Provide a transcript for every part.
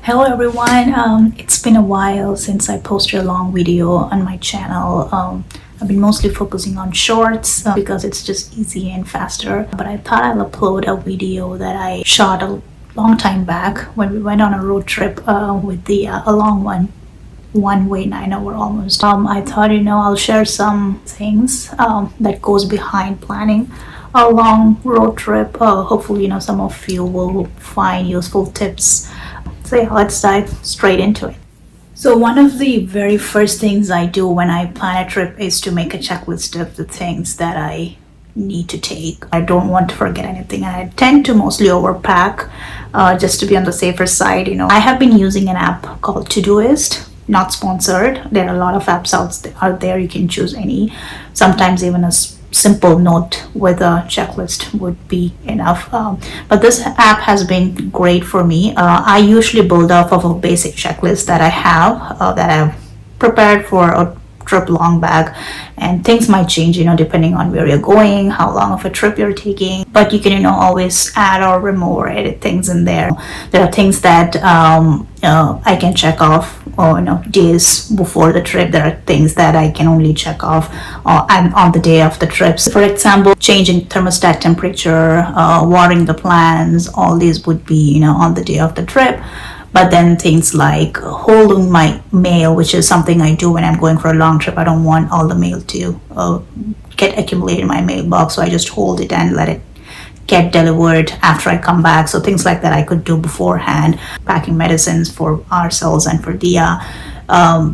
Hello everyone, it's been a while since I posted a long video on my channel. I've been mostly focusing on shorts because it's just easy and faster. But I thought I'll upload a video that I shot a long time back when we went on a road trip with a long one way 9 hour almost. I thought I'll share some things that goes behind planning a long road trip. Hopefully some of you will find useful tips. So yeah, let's dive straight into it. So one of the very first things I do when I plan a trip is to make a checklist of the things that I need to take. I don't want to forget anything, and I tend to mostly overpack just to be on the safer side. I have been using an app called Todoist. Not sponsored. There are a lot of apps out there. You can choose any. Sometimes even a simple note with a checklist would be enough. But this app has been great for me. I usually build off of a basic checklist that I have that I've prepared for a trip long back, and things might change depending on where you're going, how long of a trip you're taking, but you can always add or remove or edit things in there. There are things that I can check off or days before the trip. There are things that I can only check off on the day of the trips. For example, changing thermostat temperature, watering the plants, all these would be on the day of the trip. But then things like holding my mail, which is something I do when I'm going for a long trip. I don't want all the mail to get accumulated in my mailbox, so I just hold it and let it get delivered after I come back. So things like that I could do beforehand. Packing medicines for ourselves and for Dia,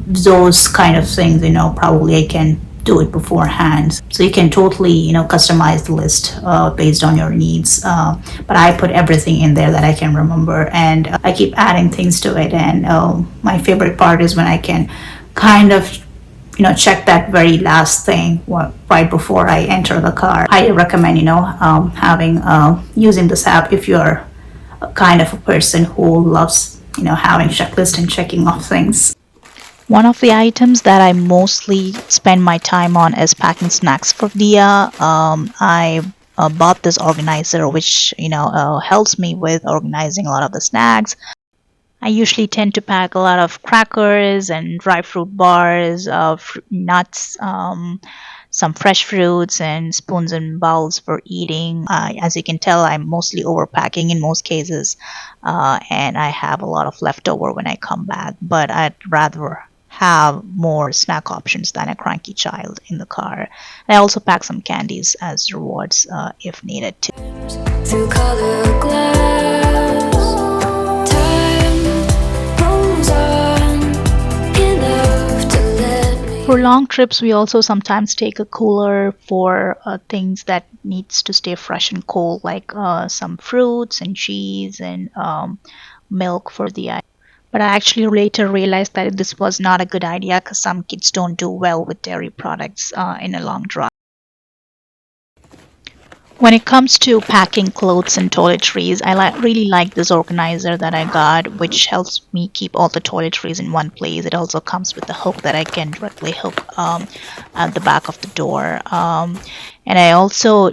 those kind of things, probably I can do it beforehand. So you can totally customize the list based on your needs, but I put everything in there that I can remember, and I keep adding things to it. And my favorite part is when I can kind of check that very last thing right before I enter the car. I recommend having using this app if you're kind of a person who loves having checklist and checking off things. One of the items that I mostly spend my time on is packing snacks for Dia. I bought this organizer which helps me with organizing a lot of the snacks. I usually tend to pack a lot of crackers and dry fruit bars, nuts, some fresh fruits, and spoons and bowls for eating. As you can tell, I'm mostly overpacking in most cases, and I have a lot of leftover when I come back, but I'd rather have more snack options than a cranky child in the car. And I also pack some candies as rewards if needed too. For long trips, we also sometimes take a cooler for things that needs to stay fresh and cold, like some fruits and cheese and milk for the. But I actually later realized that this was not a good idea because some kids don't do well with dairy products in a long drive. When it comes to packing clothes and toiletries, I really like this organizer that I got, which helps me keep all the toiletries in one place. It also comes with a hook that I can directly hook at the back of the door. And I also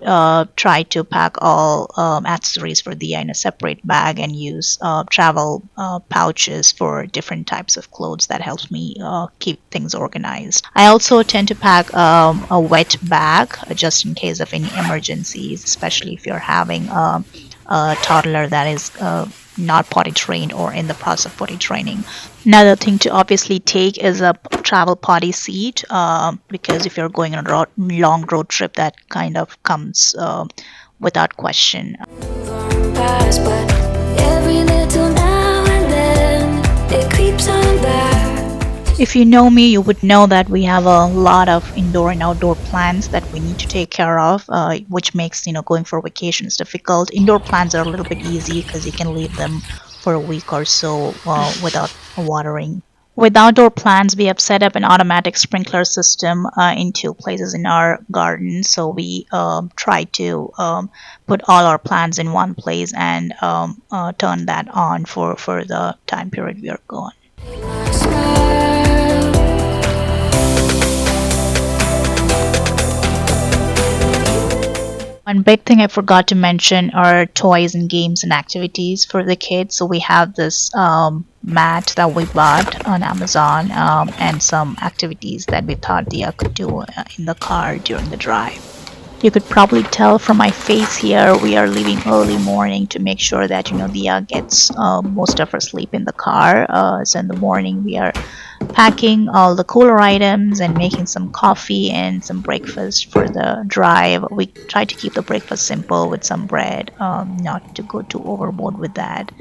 try to pack all accessories for Dia in a separate bag and use travel pouches for different types of clothes. That helps me keep things organized. I also tend to pack a wet bag just in case of any emergencies, especially if you're having a toddler that is not potty trained or in the process of potty training. Another thing to obviously take is a travel potty seat, because if you're going on a long road trip, that kind of comes without question. If you know me, you would know that we have a lot of indoor and outdoor plants that we need to take care of, which makes going for vacations difficult. Indoor plants are a little bit easy because you can leave them for a week or so without watering. With outdoor plants, we have set up an automatic sprinkler system in 2 places in our garden. So we try to put all our plants in one place and turn that on for the time period we are gone. One big thing I forgot to mention are toys and games and activities for the kids. So we have this mat that we bought on Amazon, and some activities that we thought Dia could do in the car during the drive. You could probably tell from my face here, we are leaving early morning to make sure that Dia gets most of her sleep in the car. So in the morning we are packing all the cooler items and making some coffee and some breakfast for the drive. We try to keep the breakfast simple with some bread, not to go too overboard with that.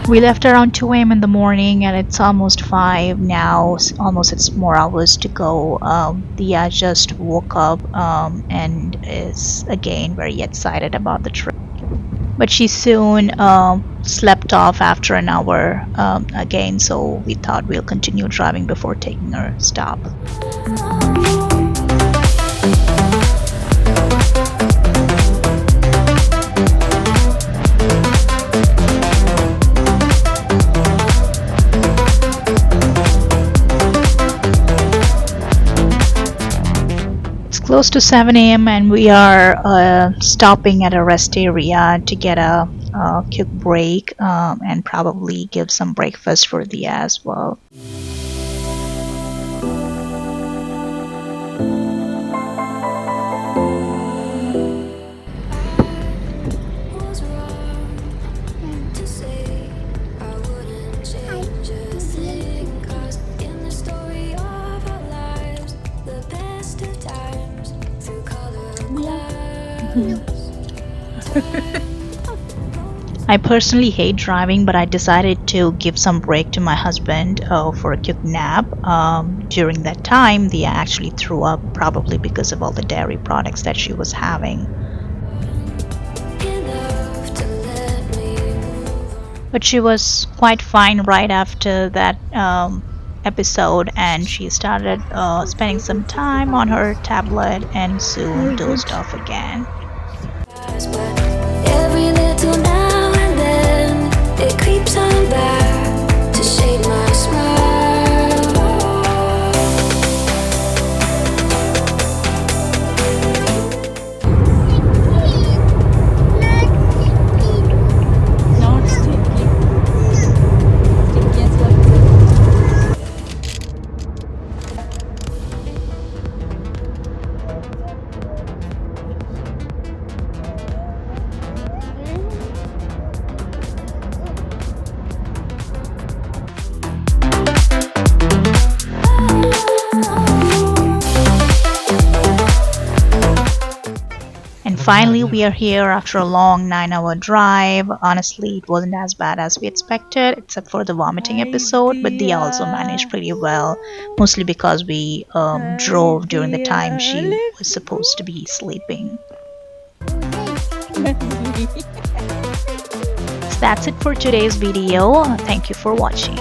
We left around 2 a.m. in the morning and it's almost 5 now. Almost it's more hours to go. Dia just woke up and is again very excited about the trip. But she soon slept off after an hour again, so we thought we'll continue driving before taking our stop. Close to 7 a.m. and we are stopping at a rest area to get a quick break and probably give some breakfast for Dia as well. I personally hate driving, but I decided to give some break to my husband for a quick nap. During that time, Dia actually threw up, probably because of all the dairy products that she was having. But she was quite fine right after that episode, and she started spending some time on her tablet and soon dozed off again. Every little now and then it creeps on back to shade my smile. Finally, we are here after a long 9-hour drive. Honestly, it wasn't as bad as we expected, except for the vomiting episode, but Dia also managed pretty well, mostly because we drove during the time she was supposed to be sleeping. So that's it for today's video. Thank you for watching.